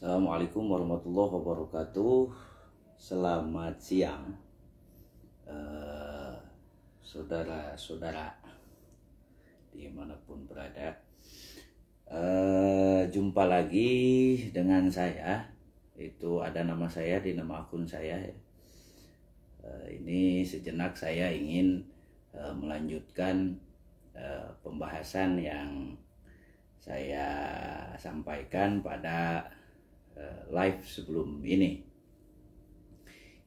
Assalamualaikum warahmatullahi wabarakatuh. Selamat siang, saudara-saudara dimanapun berada. Jumpa lagi dengan saya. Itu ada nama saya di nama akun saya. Ini sejenak saya ingin melanjutkan pembahasan yang saya sampaikan pada live sebelum ini.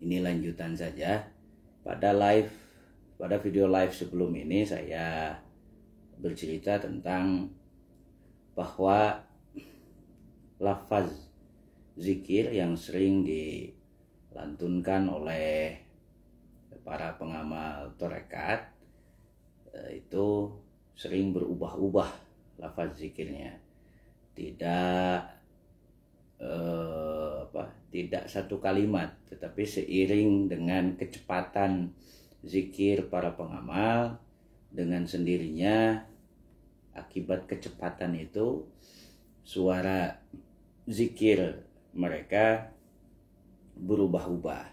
Ini lanjutan saja. Pada video live sebelum ini saya bercerita tentang bahwa lafaz zikir yang sering dilantunkan oleh para pengamal tarekat itu sering berubah-ubah lafaz zikirnya. Tidak satu kalimat, tetapi seiring dengan kecepatan zikir para pengamal, dengan sendirinya akibat kecepatan itu suara zikir mereka berubah-ubah.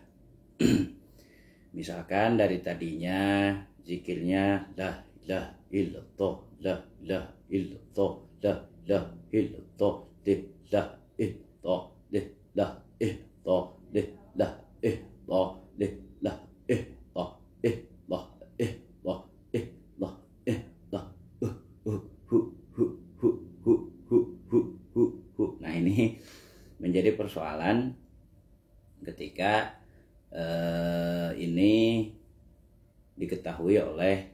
Misalkan dari tadinya zikirnya la ilaha illallah, la ilaha illallah, la ilaha illallah, la ilaha Nah, ini menjadi persoalan ketika ini diketahui oleh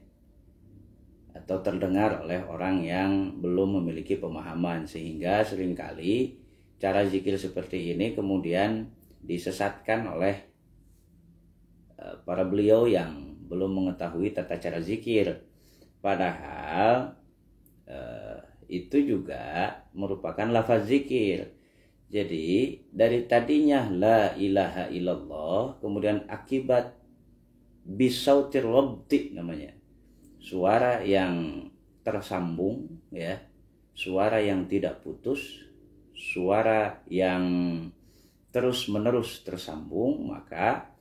atau terdengar oleh orang yang belum memiliki pemahaman, sehingga seringkali cara zikir seperti ini kemudian disesatkan oleh para beliau yang belum mengetahui tata cara zikir. Padahal itu juga merupakan lafaz zikir. Jadi dari tadinya la ilaha illallah, kemudian akibat bisautir lobti namanya, suara yang tersambung, ya, suara yang tidak putus, suara yang terus-menerus tersambung, maka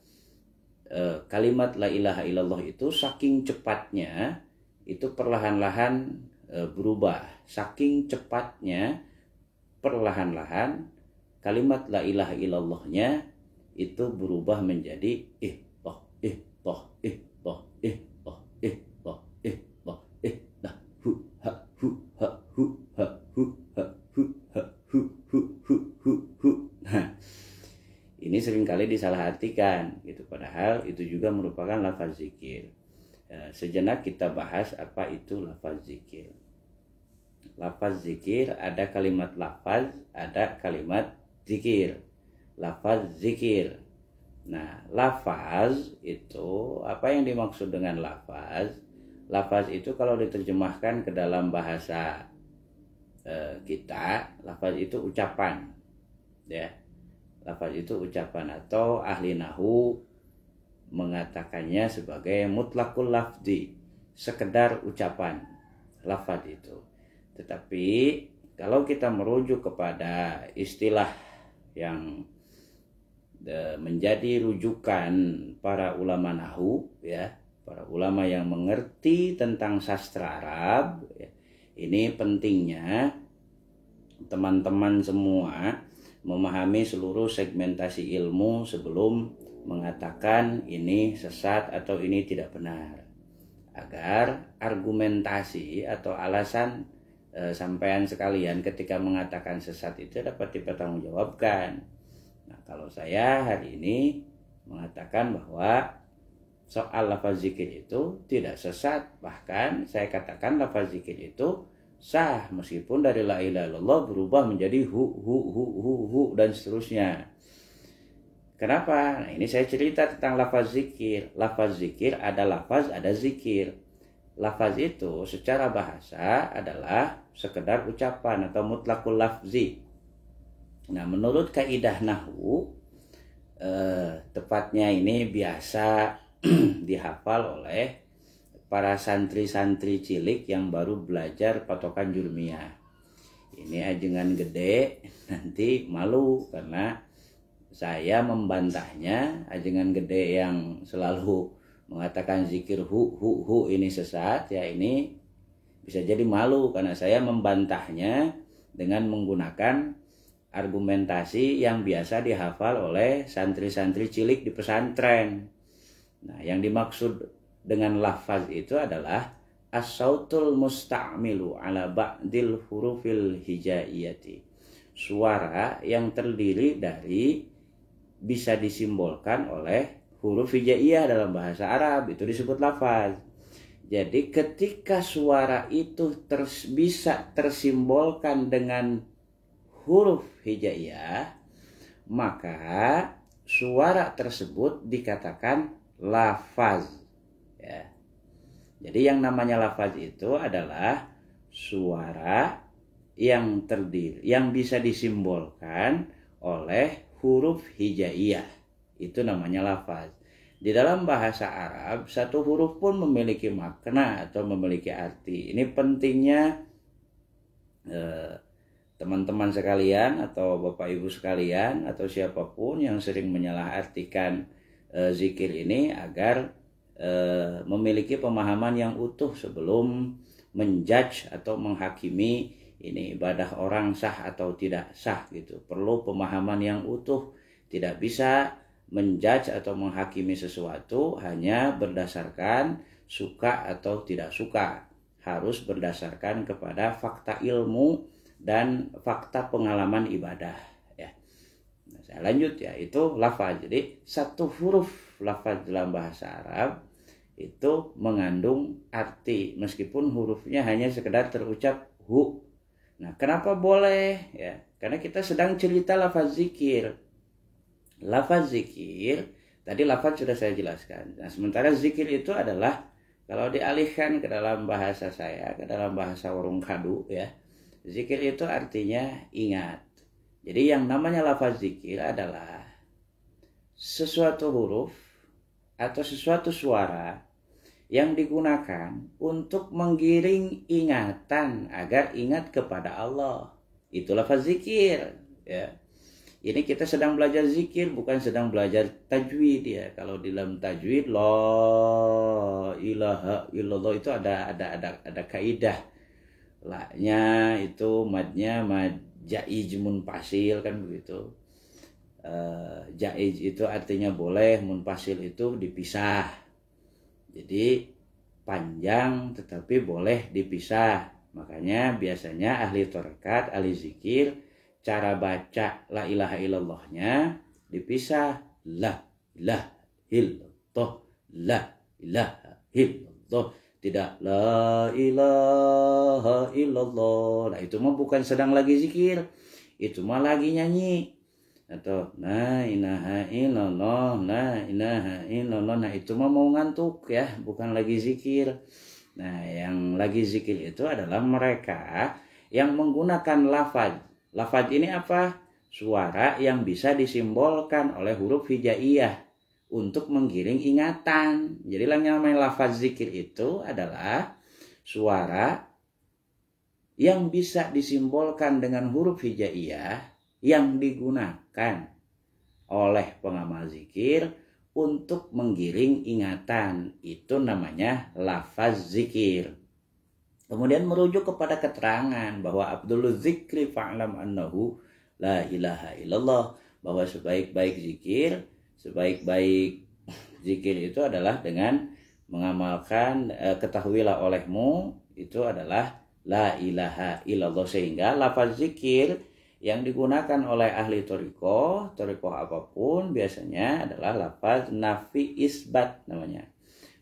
kalimat la ilaha illallah itu saking cepatnya itu perlahan-lahan berubah. Saking cepatnya perlahan-lahan kalimat la ilaha illallahnya itu berubah menjadi ihtoh, ihtoh, ihtoh, ihtoh, ihtoh, ihtoh, ihtoh, hu ha hu ha hu ha hu ha hu ha hu hu hu hu hu. Nah, ini seringkali disalahartikan gitu, padahal itu juga merupakan lafaz zikir. Sejenak kita bahas apa itu lafaz zikir. Lafaz zikir ada kalimat lafaz, ada kalimat zikir. Lafaz zikir. Nah, lafaz itu apa yang dimaksud dengan lafaz? Lafaz itu kalau diterjemahkan ke dalam bahasa kita, lafaz itu ucapan, ya. Lafaz itu ucapan, atau ahli nahwu mengatakannya sebagai mutlaqul lafzi, sekedar ucapan lafaz itu. Tetapi kalau kita merujuk kepada istilah yang menjadi rujukan para ulama nahwu, ya, para ulama yang mengerti tentang sastra Arab, ya, ini pentingnya teman-teman semua memahami seluruh segmentasi ilmu sebelum mengatakan ini sesat atau ini tidak benar, agar argumentasi atau alasan sampean sekalian ketika mengatakan sesat itu dapat dipertanggungjawabkan. Nah, kalau saya hari ini mengatakan bahwa soal lafaz zikir itu tidak sesat, bahkan saya katakan lafaz zikir itu sah meskipun dari la ilaha illallah berubah menjadi hu dan seterusnya. Kenapa? Nah, ini saya cerita tentang lafaz zikir. Lafaz zikir ada lafaz, ada zikir. Lafaz itu secara bahasa adalah sekedar ucapan atau mutlaqul lafzi. Nah, menurut kaidah nahwu, tepatnya ini biasa dihafal oleh para santri-santri cilik yang baru belajar patokan jurmiyah. ini ajengan gede nanti malu karena saya membantahnya. Ajengan gede yang selalu mengatakan zikir hu ini sesat, ya ini bisa jadi malu karena saya membantahnya dengan menggunakan argumentasi yang biasa dihafal oleh santri-santri cilik di pesantren. Nah, yang dimaksud dengan lafaz itu adalah as-sautul musta'milu ala ba'dil hurufil hijaiyati. Suara yang terdiri dari bisa disimbolkan oleh huruf hijaiyah dalam bahasa Arab, itu disebut lafaz. Jadi ketika suara itu bisa tersimbolkan dengan huruf hijaiyah, maka suara tersebut dikatakan lafaz. Ya. Jadi yang namanya lafaz itu adalah suara yang terdiri, yang bisa disimbolkan oleh huruf hijaiyah. Itu namanya lafaz. Di dalam bahasa Arab, satu huruf pun memiliki makna atau memiliki arti. Ini pentingnya teman-teman sekalian atau Bapak Ibu sekalian atau siapapun yang sering menyalahartikan zikir ini agar memiliki pemahaman yang utuh sebelum menjudge atau menghakimi ini ibadah orang sah atau tidak sah gitu. Perlu pemahaman yang utuh, tidak bisa menjudge atau menghakimi sesuatu hanya berdasarkan suka atau tidak suka. Harus berdasarkan kepada fakta ilmu dan fakta pengalaman ibadah. Ya. Nah, saya lanjut ya, itu lafaz. Jadi satu huruf lafaz dalam bahasa Arab itu mengandung arti meskipun hurufnya hanya sekedar terucap hu. Nah, kenapa boleh? Ya, karena kita sedang cerita lafaz zikir. Lafaz zikir, tadi lafaz sudah saya jelaskan. Nah, sementara zikir itu adalah kalau dialihkan ke dalam bahasa saya, ke dalam bahasa warung kadu ya. Zikir itu artinya ingat. Jadi yang namanya lafaz zikir adalah sesuatu huruf atau sesuatu suara yang digunakan untuk menggiring ingatan agar ingat kepada Allah. Itu lafaz zikir ya. Ini kita sedang belajar zikir, bukan sedang belajar tajwid ya. Kalau di dalam tajwid la ilaha illallah itu ada kaidah. La-nya itu madnya mad jaiz munfasil kan begitu. Jaiz itu artinya boleh, munfasil itu dipisah. Jadi panjang tetapi boleh dipisah. Makanya biasanya ahli tarekat, ahli zikir cara baca la ilaha illallahnya dipisah. La ilaha illallah, la ilaha illallah. Tidak la ilaha illallah. Nah, itu mah bukan sedang lagi zikir, itu mah lagi nyanyi. Atau la ilaha illallah, la ilaha illallah. Nah, itu mah mau ngantuk ya, bukan lagi zikir. Nah, yang lagi zikir itu adalah mereka yang menggunakan lafaz. Lafaz ini apa? Suara yang bisa disimbolkan oleh huruf hijaiyah untuk menggiring ingatan. Jadi yang namanya lafaz zikir itu adalah suara yang bisa disimbolkan dengan huruf hijaiyah yang digunakan oleh pengamal zikir untuk menggiring ingatan. Itu namanya lafaz zikir. Kemudian merujuk kepada keterangan bahwa Abdul Zikri fa'lam annahu la ilaha illallah, bahwa sebaik-baik zikir itu adalah dengan mengamalkan ketahuilah olehmu itu adalah la ilaha illallah. Sehingga lafaz zikir yang digunakan oleh ahli thariqah apapun biasanya adalah lafaz nafi isbat namanya.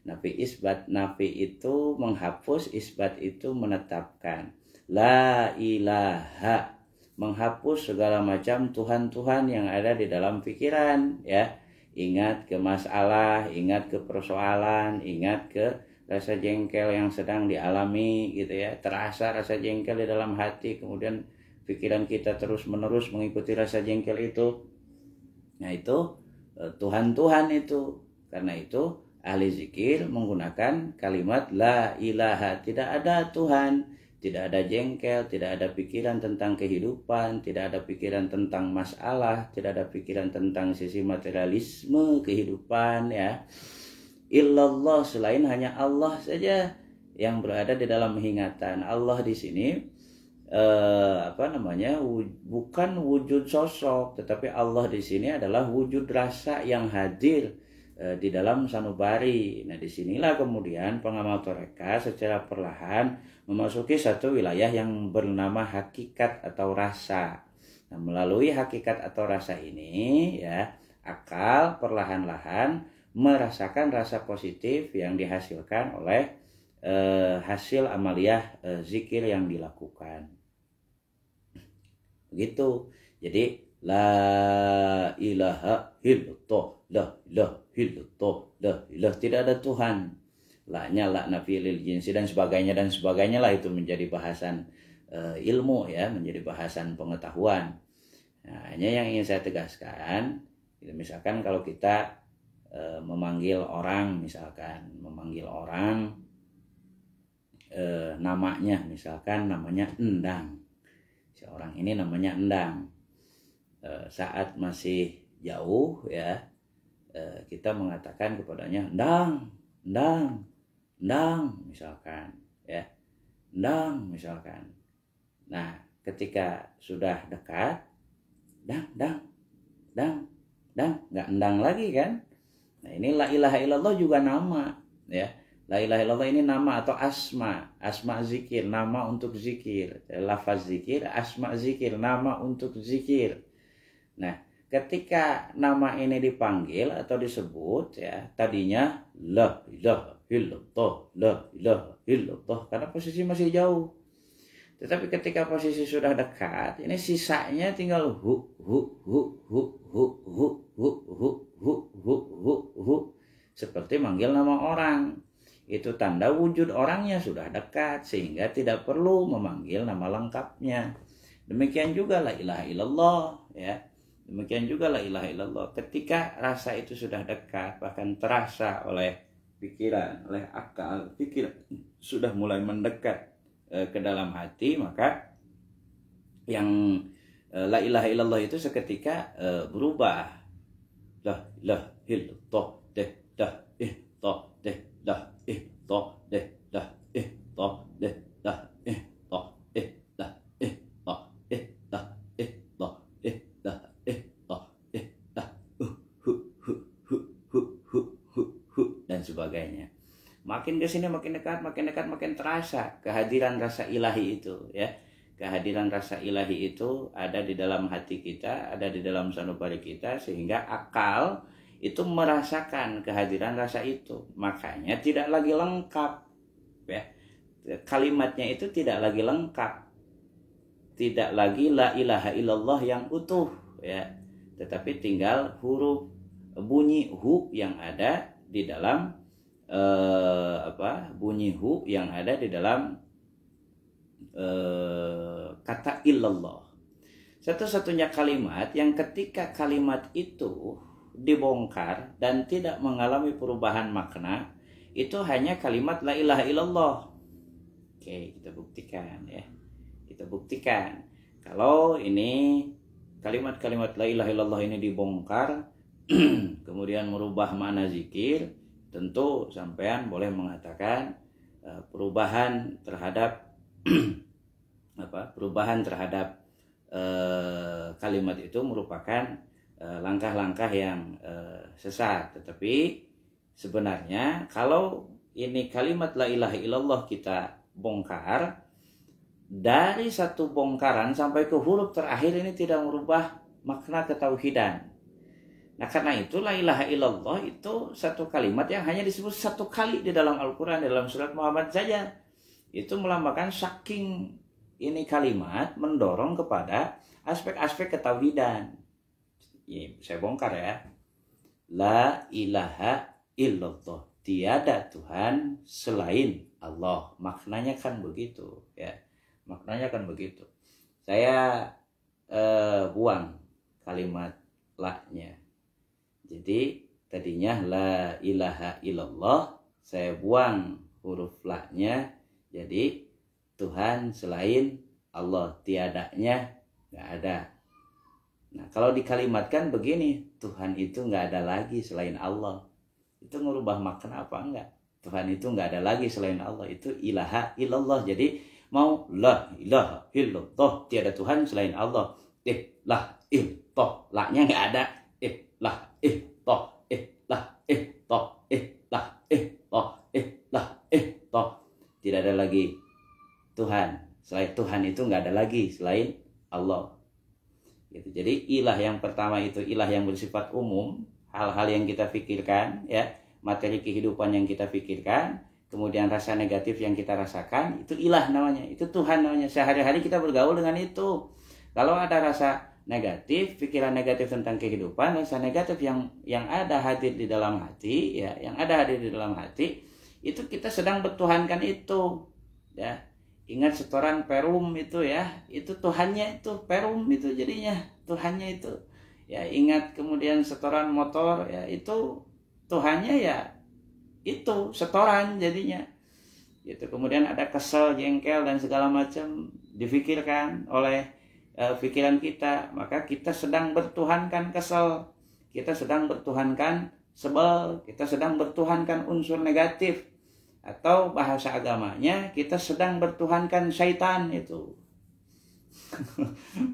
Nafi isbat, nafi itu menghapus, isbat itu menetapkan. La ilaha, menghapus segala macam Tuhan-Tuhan yang ada di dalam pikiran ya. Ingat ke masalah, ingat ke persoalan, ingat ke rasa jengkel yang sedang dialami gitu ya. Terasa rasa jengkel di dalam hati, kemudian pikiran kita terus-menerus mengikuti rasa jengkel itu. Nah, itu Tuhan-Tuhan itu. Karena itu ahli zikir menggunakan kalimat la ilaha, tidak ada Tuhan, tidak ada jengkel, tidak ada pikiran tentang kehidupan, tidak ada pikiran tentang masalah, tidak ada pikiran tentang sisi materialisme kehidupan, ya. Illallah, selain hanya Allah saja yang berada di dalam ingatan. Allah di sini bukan wujud sosok, tetapi Allah di sini adalah wujud rasa yang hadir di dalam sanubari. Nah, disinilah kemudian pengamal toreka secara perlahan memasuki satu wilayah yang bernama hakikat atau rasa. Nah, melalui hakikat atau rasa ini, ya, akal perlahan-lahan merasakan rasa positif yang dihasilkan oleh hasil amaliyah zikir yang dilakukan. Begitu. Jadi la ilaha illallah, la ilaha illallah, la ilaha, tidak ada Tuhan. La-nya la nafi lil jinsi dan sebagainya lah, itu menjadi bahasan ilmu, ya, menjadi bahasan pengetahuan. Nah, hanya yang ingin saya tegaskan, misalkan kalau kita memanggil orang, namanya, misalkan namanya Endang. Si orang ini namanya Endang. Saat masih jauh, ya, kita mengatakan kepadanya Endang misalkan, ya, Endang misalkan. Nah, ketika sudah dekat, Dang, nggak Endang lagi kan? Nah, ini la ilaha illallah juga nama, ya. La ilaha illallah ini nama atau asma zikir, nama untuk zikir. Lafaz zikir, asma zikir, nama untuk zikir. Nah, ketika nama ini dipanggil atau disebut, ya, tadinya la ilaha illallah, karena posisi masih jauh. Tetapi ketika posisi sudah dekat, ini sisanya tinggal hu, seperti manggil nama orang. Itu tanda wujud orangnya sudah dekat, sehingga tidak perlu memanggil nama lengkapnya. Demikian juga la ilaha illallah, ya. Demikian juga la ilaha illallah. Ketika rasa itu sudah dekat, bahkan terasa oleh pikiran, oleh akal, pikiran sudah mulai mendekat ke dalam hati, maka yang la ilaha illallah itu seketika berubah. La ilaha illallah, deh, dah, toh, deh, dah, toh, deh, dah, toh, deh, dah, toh, dah, toh, dah, toh, dah, toh, dah, dan sebagainya. Makin ke sini makin dekat, makin terasa kehadiran rasa ilahi itu, ya. Kehadiran rasa ilahi itu ada di dalam hati kita, ada di dalam sanubari kita, sehingga akal itu merasakan kehadiran rasa itu. Makanya tidak lagi lengkap, ya. Kalimatnya itu tidak lagi lengkap. Tidak lagi la ilaha illallah yang utuh, ya. Tetapi tinggal huruf bunyi hu yang ada di dalam bunyi hu yang ada di dalam kata illallah. Satu-satunya kalimat yang ketika kalimat itu dibongkar dan tidak mengalami perubahan makna, itu hanya kalimat la ilaha illallah. Oke, kita buktikan, ya. Kita buktikan. Kalau ini kalimat-kalimat la ilaha illallah ini dibongkar kemudian merubah makna zikir, tentu sampean boleh mengatakan perubahan terhadap kalimat itu merupakan langkah-langkah yang sesat. Tetapi sebenarnya kalau ini kalimat la ilaha illallah kita bongkar, dari satu bongkaran sampai ke huruf terakhir ini tidak merubah makna ketauhidan. Nah, karena itu la ilaha illallah itu satu kalimat yang hanya disebut satu kali di dalam Al-Quran, dalam surat Muhammad saja. Itu melambangkan saking ini kalimat mendorong kepada aspek-aspek ketauhidan. Ya, saya bongkar, ya. La ilaha illallah, tiada Tuhan selain Allah. Maknanya kan begitu, ya. Maknanya kan begitu. Saya buang kalimat la-nya. Jadi tadinya la ilaha illallah, saya buang huruf la-nya, jadi Tuhan selain Allah, tiadanya nggak ada. Nah, kalau dikalimatkan begini, Tuhan itu nggak ada lagi selain Allah, itu ngerubah makna apa enggak? Tuhan itu nggak ada lagi selain Allah, itu ilaha illallah. Jadi mau la ilaha illallah, tiada Tuhan selain Allah, lah toh lahnya nggak ada, lah toh lah toh lah toh lah toh, tidak ada lagi Tuhan selain Tuhan, itu nggak ada lagi selain Allah gitu. Jadi ilah yang pertama itu ilah yang bersifat umum, hal-hal yang kita pikirkan, ya, materi kehidupan yang kita pikirkan, kemudian rasa negatif yang kita rasakan, itu ilah namanya, itu Tuhan namanya. Sehari-hari kita bergaul dengan itu. Kalau ada rasa negatif, pikiran negatif tentang kehidupan, rasa negatif yang ada hadir di dalam hati, ya, yang ada hadir di dalam hati, itu kita sedang bertuhankan itu, ya. Ingat setoran perum itu, ya, itu Tuhannya itu perum, itu jadinya Tuhannya itu, ya. Ingat kemudian setoran motor, ya, itu Tuhannya, ya, itu setoran jadinya gitu. Kemudian ada kesel, jengkel dan segala macam difikirkan oleh pikiran kita, maka kita sedang bertuhankan kesel, kita sedang bertuhankan sebel, kita sedang bertuhankan unsur negatif, atau bahasa agamanya kita sedang bertuhankan syaitan itu.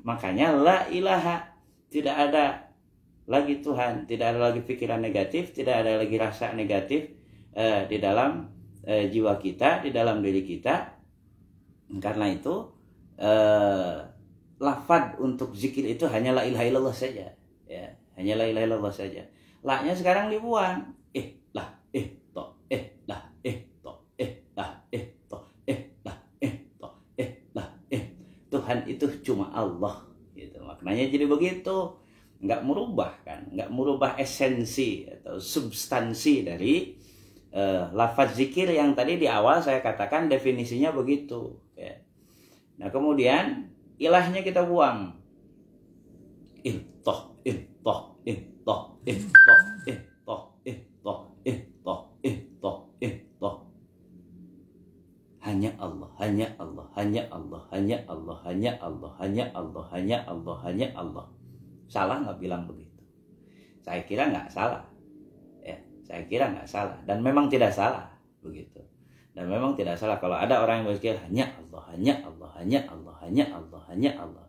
Makanya la ilaha, tidak ada lagi Tuhan, tidak ada lagi pikiran negatif, tidak ada lagi rasa negatif di dalam jiwa kita, di dalam diri kita. Karena itu lafad untuk zikir itu hanya la ilaha illallah saja, ya, hanya la ilaha illallah saja. La-nya sekarang dibuang, lah toh lah toh lah toh lah toh lah. Tuhan itu cuma Allah gitu. Maknanya jadi begitu. Nggak merubah, kan, nggak merubah esensi atau substansi dari lafaz zikir yang tadi di awal saya katakan definisinya begitu, ya. Nah, kemudian ilahnya kita buang, toh hanya Allah, hanya Allah, hanya Allah, hanya Allah, hanya Allah, hanya Allah, hanya Allah, hanya Allah. Salah nggak bilang begitu? Saya kira nggak salah, ya. Saya kira nggak salah, dan memang tidak salah begitu. Dan memang tidak salah kalau ada orang yang berpikir hanya Allah, hanya Allah, hanya Allah, hanya Allah, hanya Allah.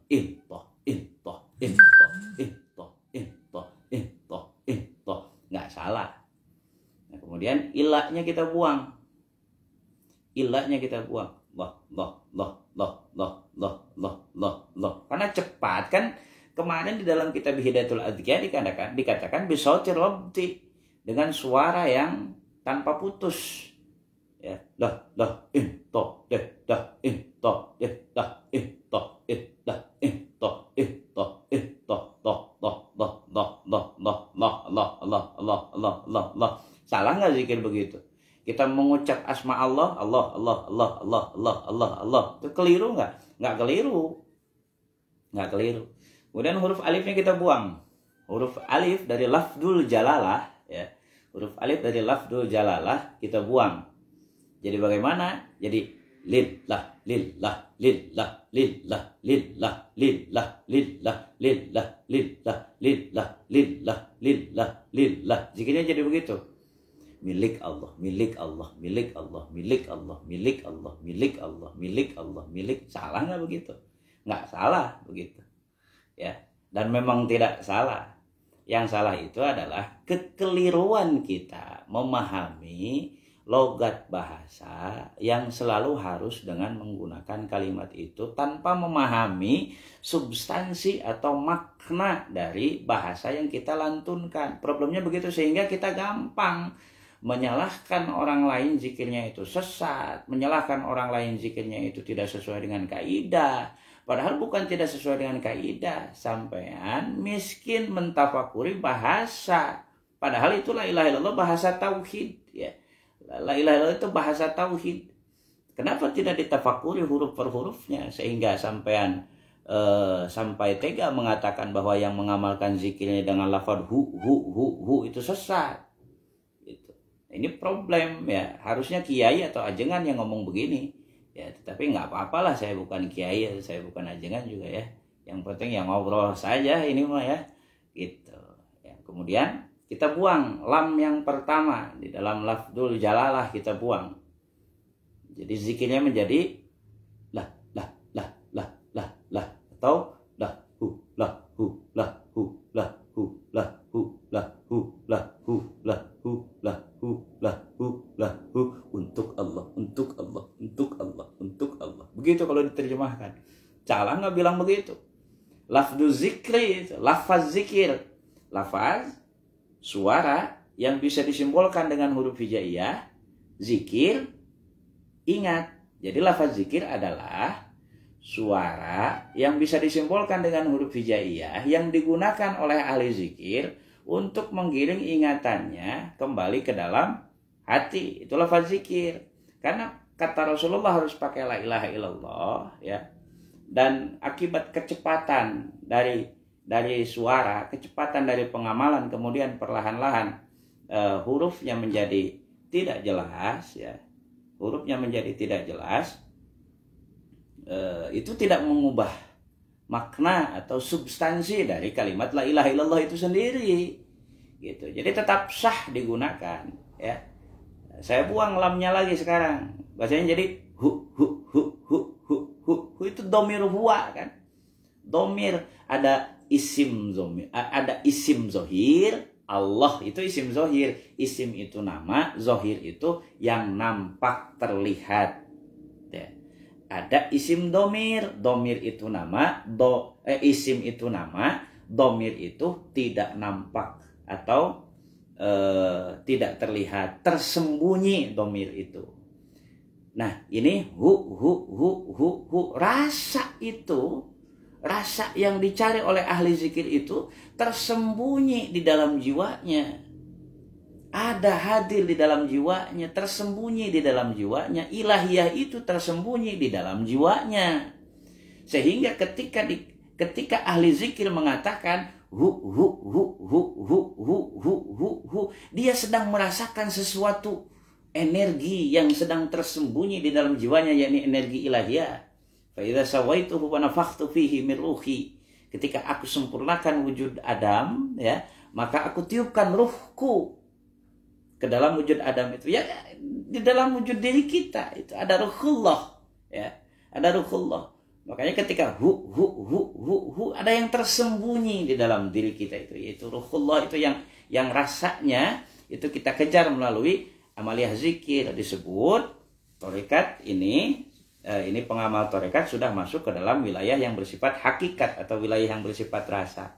Nggak salah. Nah, kemudian ilahnya kita buang. Ilahnya kita buang. Loh. Karena cepat, kan. Kemarin di dalam kitab Hidayatul Adhkar dikatakan bisautir robti, dengan suara yang tanpa putus, ya. Salah nggak zikir begitu? Kita mengucap asma Allah, Allah, itu keliru nggak? Nggak keliru. Kemudian huruf alifnya kita buang. Huruf alif dari lafdul jalalah, ya. Huruf alif dari lafdul jalalah kita buang. Jadi bagaimana? Jadi lillah, lillah, lillah, lillah, lillah, lillah, lillah, lillah, lillah, lillah, lillah, lillah, lillah. Zikirnya jadi begitu. Milik Allah, milik Allah, milik Allah, milik Allah, milik Allah, milik Allah, milik Allah, milik. Salah nggak begitu? Nggak salah begitu, ya. Dan memang tidak salah. Yang salah itu adalah kekeliruan kita memahami logat bahasa yang selalu harus dengan menggunakan kalimat itu tanpa memahami substansi atau makna dari bahasa yang kita lantunkan. Problemnya begitu, sehingga kita gampang menyalahkan orang lain zikirnya itu sesat, menyalahkan orang lain zikirnya itu tidak sesuai dengan kaidah. Padahal bukan tidak sesuai dengan kaidah, sampean miskin mentafakuri bahasa. Padahal itu la ilaha illallah bahasa tauhid, ya. La ilaha illallah itu bahasa tauhid. Kenapa tidak ditafakuri huruf per hurufnya sehingga sampean sampai tega mengatakan bahwa yang mengamalkan zikirnya dengan lafaz hu itu sesat? Gitu. Ini problem, ya. Harusnya kiai atau ajengan yang ngomong begini. Ya, tetapi nggak apa-apalah, saya bukan kiai, saya bukan ajengan juga ya. Yang penting yang ngobrol saja ini mah ya, gitu. Ya, kemudian kita buang lam yang pertama di dalam lafdzul jalalah, kita buang. Jadi zikirnya menjadi lah lah lah lah lah lah, atau lahu lahu lahu lahu lahu lahu lahu lahu lahu lahu lahu, untuk Allah, untuk Allah, untuk Allah, untuk Allah. Begitu kalau diterjemahkan. Cala nggak bilang begitu. Lafdu zikri, lafaz zikir, lafaz suara yang bisa disimbolkan dengan huruf hijaiyah. Zikir, ingat. Jadi lafaz zikir adalah suara yang bisa disimbolkan dengan huruf hijaiyah yang digunakan oleh ahli zikir untuk menggiring ingatannya kembali ke dalam hati. Itu lafaz zikir. Karena kata Rasulullah harus pakai la ilaha illallah ya. Dan akibat kecepatan dari suara, kecepatan dari pengamalan, kemudian perlahan-lahan hurufnya menjadi tidak jelas ya. Hurufnya menjadi tidak jelas. Itu tidak mengubah makna atau substansi dari kalimat la ilaha illallah itu sendiri gitu. Jadi tetap sah digunakan ya. Saya buang lamnya lagi sekarang, bahasanya jadi hu itu domir huwa kan. Domir ada isim zomir, ada isim zohir. Allah itu isim zohir. Isim itu nama, zohir itu yang nampak terlihat ya. Ada isim domir. Domir itu nama, isim itu nama, domir itu tidak nampak atau tidak terlihat, tersembunyi domir itu. Nah, ini hu, rasa itu, rasa yang dicari oleh ahli zikir itu tersembunyi di dalam jiwanya. Ada hadir di dalam jiwanya, tersembunyi di dalam jiwanya. Ilahiyah itu tersembunyi di dalam jiwanya. Sehingga ketika ahli zikir mengatakan hu, dia sedang merasakan sesuatu energi yang sedang tersembunyi di dalam jiwanya, yakni energi ilahiyah. Fa idza sawaituhu wa nafakhtu fihi min ruhi. Ketika aku sempurnakan wujud Adam ya, maka aku tiupkan ruhku ke dalam wujud Adam itu ya, di dalam wujud diri kita itu ada ruhullah ya, ada ruhullah. Makanya ketika hu ada yang tersembunyi di dalam diri kita itu, yaitu ruhullah itu yang rasanya itu kita kejar melalui amaliyah zikir. Disebut tarekat ini pengamal tarekat sudah masuk ke dalam wilayah yang bersifat hakikat atau wilayah yang bersifat rasa.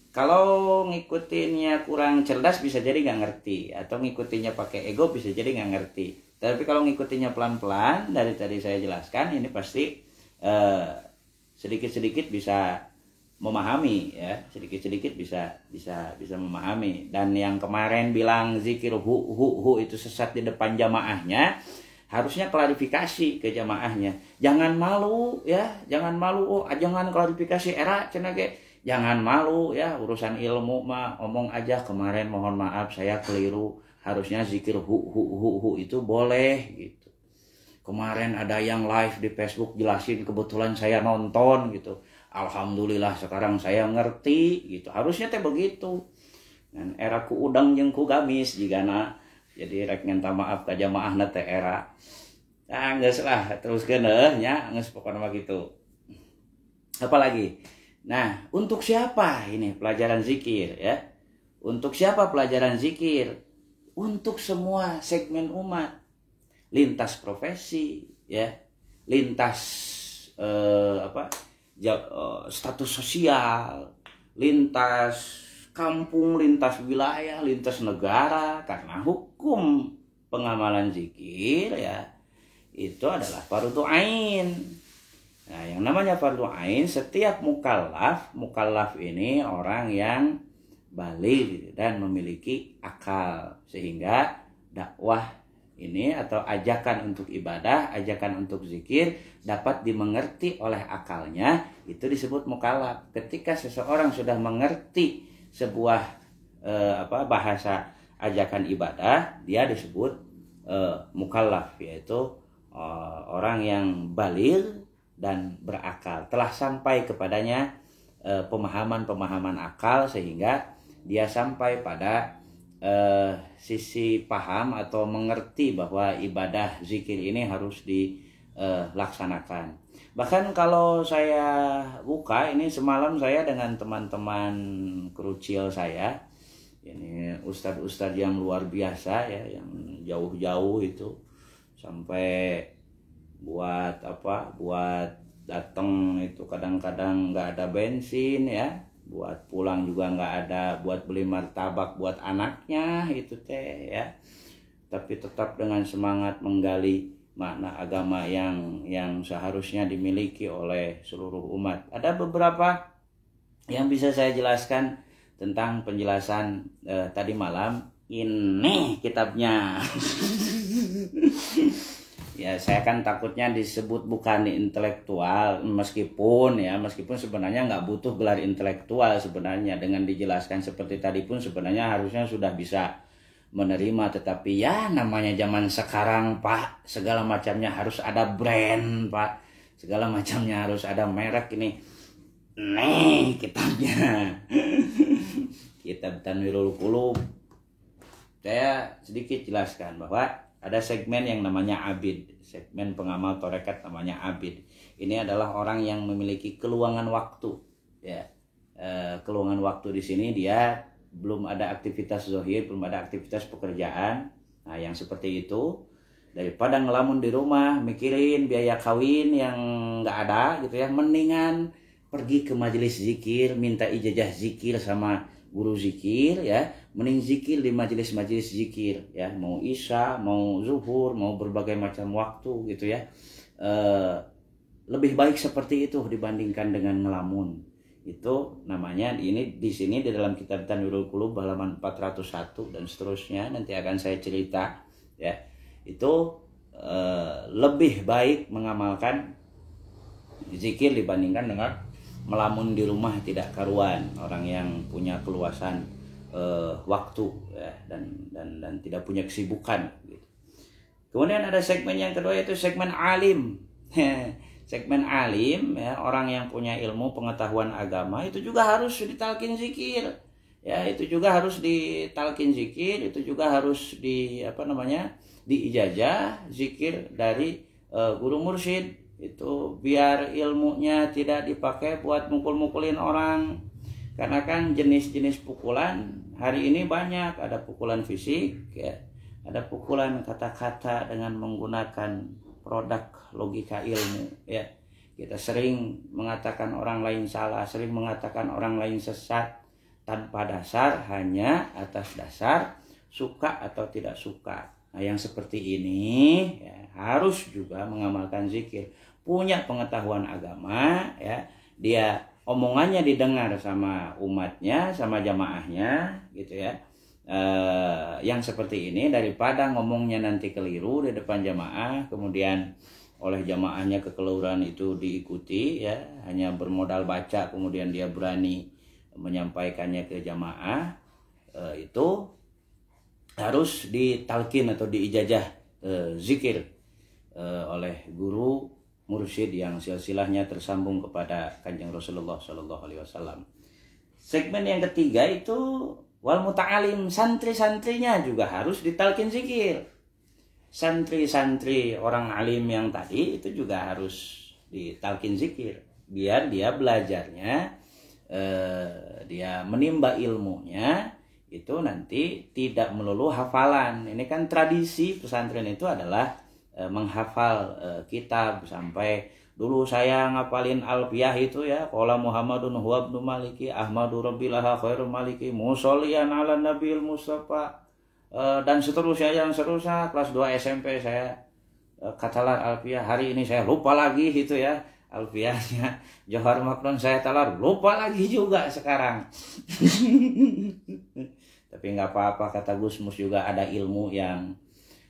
Kalau ngikutinnya kurang cerdas bisa jadi nggak ngerti, atau ngikutinnya pakai ego bisa jadi nggak ngerti. Tapi kalau ngikutinnya pelan-pelan dari tadi saya jelaskan, ini pasti sedikit-sedikit bisa memahami ya, sedikit-sedikit bisa memahami. Dan yang kemarin bilang zikir hu itu sesat di depan jamaahnya, harusnya klarifikasi ke jamaahnya. Jangan malu ya, jangan malu. Jangan klarifikasi era cenah ge. Jangan malu ya, urusan ilmu mah omong aja. Kemarin mohon maaf saya keliru, harusnya zikir hu itu boleh gitu. Kemarin ada yang live di Facebook jelasin, kebetulan saya nonton gitu. Alhamdulillah sekarang saya ngerti gitu. Harusnya teh begitu. Dan era ku udang jeung ku gamis jigana. Jadi rek ngenta maaf ka jamaahna teh era. Ah geus lah teruskeun nya, geus pokona mah gitu. Apalagi? Nah, untuk siapa ini pelajaran zikir ya? Untuk siapa pelajaran zikir? Untuk semua segmen umat. Lintas profesi ya. Lintas status sosial, lintas kampung, lintas wilayah, lintas negara, karena hukum pengamalan zikir ya itu adalah fardhu ain. Nah, yang namanya fardhu ain, setiap mukallaf ini orang yang baligh dan memiliki akal, sehingga dakwah ini atau ajakan untuk ibadah, ajakan untuk zikir dapat dimengerti oleh akalnya, itu disebut mukallaf. Ketika seseorang sudah mengerti sebuah bahasa ajakan ibadah, dia disebut mukallaf, yaitu orang yang baligh dan berakal, telah sampai kepadanya pemahaman-pemahaman akal sehingga dia sampai pada sisi paham atau mengerti bahwa ibadah zikir ini harus dilaksanakan. Bahkan kalau saya buka ini, semalam saya dengan teman-teman krucil saya, ini ustadz-ustadz yang luar biasa ya, yang jauh-jauh itu sampai buat datang itu kadang-kadang nggak ada bensin ya, buat pulang juga nggak ada, buat beli martabak buat anaknya itu teh ya, tapi tetap dengan semangat menggali makna agama yang seharusnya dimiliki oleh seluruh umat. Ada beberapa yang bisa saya jelaskan tentang penjelasan tadi malam. Ini kitabnya. Ya, saya kan takutnya disebut bukan intelektual, meskipun sebenarnya nggak butuh gelar intelektual sebenarnya. Dengan dijelaskan seperti tadi pun sebenarnya harusnya sudah bisa menerima, tetapi ya namanya zaman sekarang Pak, segala macamnya harus ada brand Pak, segala macamnya harus ada merek. Ini nih kitabnya. Kitab Tanwirul Qulub. Saya sedikit jelaskan bahwa ada segmen yang namanya abid, segmen pengamal tarekat namanya abid. Ini adalah orang yang memiliki keluangan waktu, ya. Keluangan waktu di sini dia belum ada aktivitas zahir, belum ada aktivitas pekerjaan. Nah, yang seperti itu, daripada ngelamun di rumah mikirin biaya kawin yang nggak ada gitu ya, mendingan pergi ke majelis zikir, minta ijazah zikir sama guru zikir ya, mending zikir di majelis-majelis zikir ya, mau isya, mau zuhur, mau berbagai macam waktu gitu ya. Lebih baik seperti itu dibandingkan dengan ngelamun. Itu namanya ini di sini di dalam kitab Tanwirul Qulub halaman 401 dan seterusnya, nanti akan saya cerita ya. Itu lebih baik mengamalkan zikir dibandingkan dengan melamun di rumah tidak karuan. Orang yang punya keluasan waktu ya, dan tidak punya kesibukan gitu. Kemudian ada segmen yang kedua, yaitu segmen alim. Segmen alim ya, orang yang punya ilmu pengetahuan agama, itu juga harus ditalkin zikir ya, itu juga harus ditalkin zikir, itu juga harus diijazah zikir dari guru mursyid. Itu biar ilmunya tidak dipakai buat mukul-mukulin orang, karena kan jenis-jenis pukulan hari ini banyak. Ada pukulan fisik ya, ada pukulan kata-kata dengan menggunakan produk logika ilmu ya. Kita sering mengatakan orang lain salah, sering mengatakan orang lain sesat tanpa dasar, hanya atas dasar suka atau tidak suka. Nah, yang seperti ini ya, harus juga mengamalkan zikir, punya pengetahuan agama ya, dia omongannya didengar sama umatnya, sama jamaahnya gitu ya. Yang seperti ini, daripada ngomongnya nanti keliru di depan jamaah, kemudian oleh jamaahnya kekeliruan itu diikuti ya, hanya bermodal baca kemudian dia berani menyampaikannya ke jamaah, itu harus ditalkin atau diijazah zikir oleh guru mursyid yang silsilahnya tersambung kepada Kanjeng Rasulullah Shallallahu Alaihi Wasallam. Segmen yang ketiga itu wal muta'alim, santri-santrinya juga harus ditalkin zikir. Santri-santri orang alim yang tadi itu juga harus ditalkin zikir, biar dia belajarnya, dia menimba ilmunya itu nanti tidak melulu hafalan. Ini kan tradisi pesantren itu adalah menghafal kitab. Sampai dulu saya ngapalin Alfiyah itu ya, qala Muhammadun huwa ibnu Maliki Ahmadu Rabbilaha khairul Maliki musolliyan ala Nabil Mustafa, dan seterusnya yang seterusnya. Kelas 2 SMP saya katalar Alfiyah, hari ini saya lupa lagi gitu ya Alfiyahnya. Johar Makron saya talar, lupa lagi juga sekarang. Tapi nggak apa-apa, kata Gus Mus juga ada ilmu yang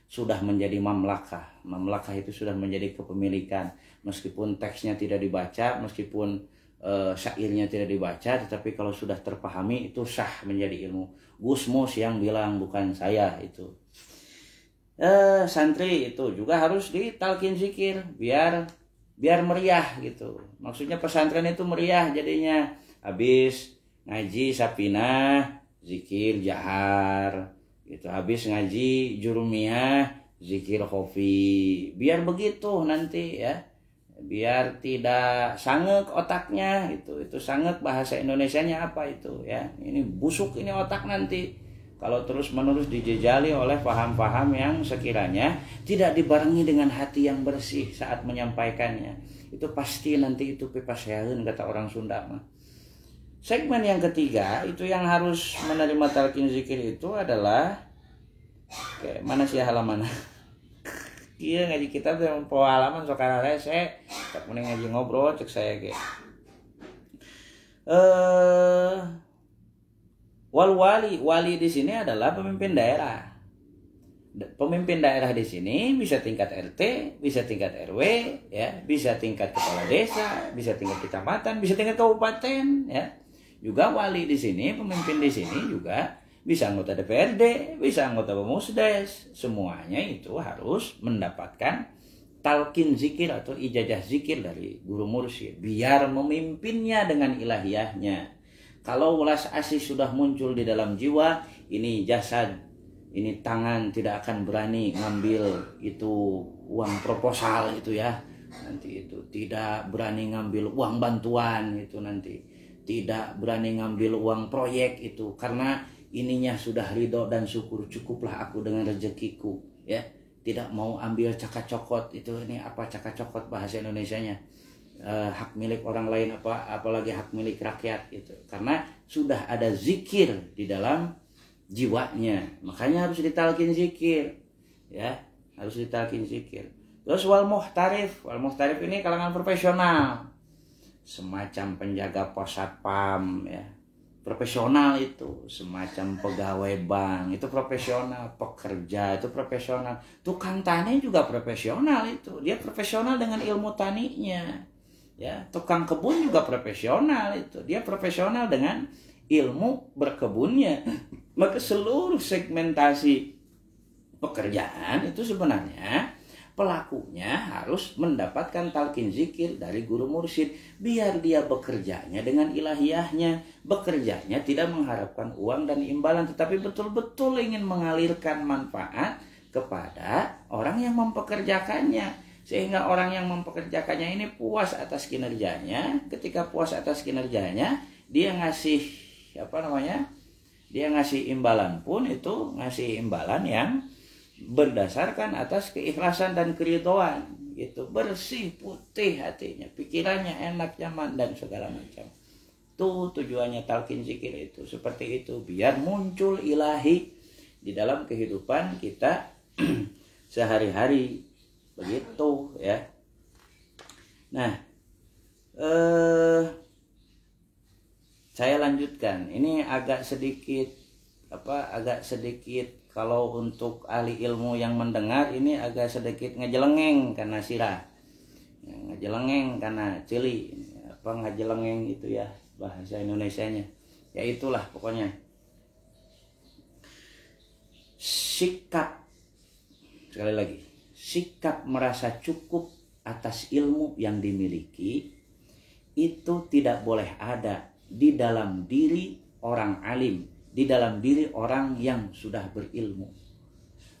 sudah menjadi mamlakah. Mamlakah itu sudah menjadi kepemilikan. Meskipun teksnya tidak dibaca, meskipun syairnya tidak dibaca, tetapi kalau sudah terpahami itu sah menjadi ilmu. Gus Mus yang bilang, bukan saya itu. santri itu juga harus ditalkin zikir biar meriah gitu. Maksudnya pesantren itu meriah jadinya. Habis ngaji sapinah zikir jahar gitu, habis ngaji jurumiyah zikir khofi, biar begitu nanti ya, biar tidak sangek otaknya gitu. Itu sangek bahasa Indonesianya apa itu ya, ini busuk ini otak nanti kalau terus menerus dijejali oleh paham-paham yang sekiranya tidak dibarengi dengan hati yang bersih saat menyampaikannya. Itu pasti nanti itu pipaseun kata orang Sunda mah. Segmen yang ketiga itu yang harus menerima talqin zikir itu adalah mana sih halaman? Iya ngaji kitab yang po halaman sok rese, tak mending ngaji ngobrol cek saya ge. Wali di sini adalah pemimpin daerah. Pemimpin daerah di sini bisa tingkat RT, bisa tingkat RW, ya, bisa tingkat kepala desa, bisa tingkat kecamatan, bisa tingkat kabupaten, ya. Juga wali di sini, pemimpin di sini juga bisa anggota DPRD, bisa anggota Pemusdes. Semuanya itu harus mendapatkan talqin zikir atau ijazah zikir dari guru mursyid biar memimpinnya dengan ilahiyahnya. Kalau welas asih sudah muncul di dalam jiwa, ini jasad, ini tangan tidak akan berani ngambil itu uang proposal itu ya. Nanti itu tidak berani ngambil uang bantuan itu nanti. Tidak berani ngambil uang proyek itu karena ininya sudah ridho dan syukur, cukuplah aku dengan rezekiku ya. Tidak mau ambil cakacokot itu, ini apa cakacokot bahasa Indonesianya? Hak milik orang lain apalagi hak milik rakyat gitu, karena sudah ada zikir di dalam jiwanya, makanya harus ditalkin zikir ya, harus ditalkin zikir. Terus wal muhtarif ini kalangan profesional, semacam penjaga pos satpam ya, profesional itu, semacam pegawai bank itu profesional, pekerja itu profesional, tukang tani juga profesional itu, dia profesional dengan ilmu taninya. Ya, tukang kebun juga profesional itu. Dia profesional dengan ilmu berkebunnya. Maka seluruh segmentasi pekerjaan itu sebenarnya pelakunya harus mendapatkan talqin zikir dari guru mursyid biar dia bekerjanya dengan ilahiyahnya, bekerjanya tidak mengharapkan uang dan imbalan tetapi betul-betul ingin mengalirkan manfaat kepada orang yang mempekerjakannya. Sehingga orang yang mempekerjakannya ini puas atas kinerjanya. Ketika puas atas kinerjanya, dia ngasih dia ngasih imbalan pun itu ngasih imbalan yang berdasarkan atas keikhlasan dan keridhaan. Gitu, bersih, putih hatinya, pikirannya enak, nyaman dan segala macam. Itu tujuannya talqin zikir itu seperti itu, biar muncul ilahi di dalam kehidupan kita sehari-hari. Begitu ya. Nah, saya lanjutkan. Ini agak sedikit kalau untuk ahli ilmu yang mendengar ini agak sedikit ngejelengeng karena sirah. Ngejelengeng karena cili. Ngejelengeng itu ya bahasa Indonesianya. Ya itulah pokoknya. Sikap, sekali lagi, sikap merasa cukup atas ilmu yang dimiliki itu tidak boleh ada di dalam diri orang alim, di dalam diri orang yang sudah berilmu.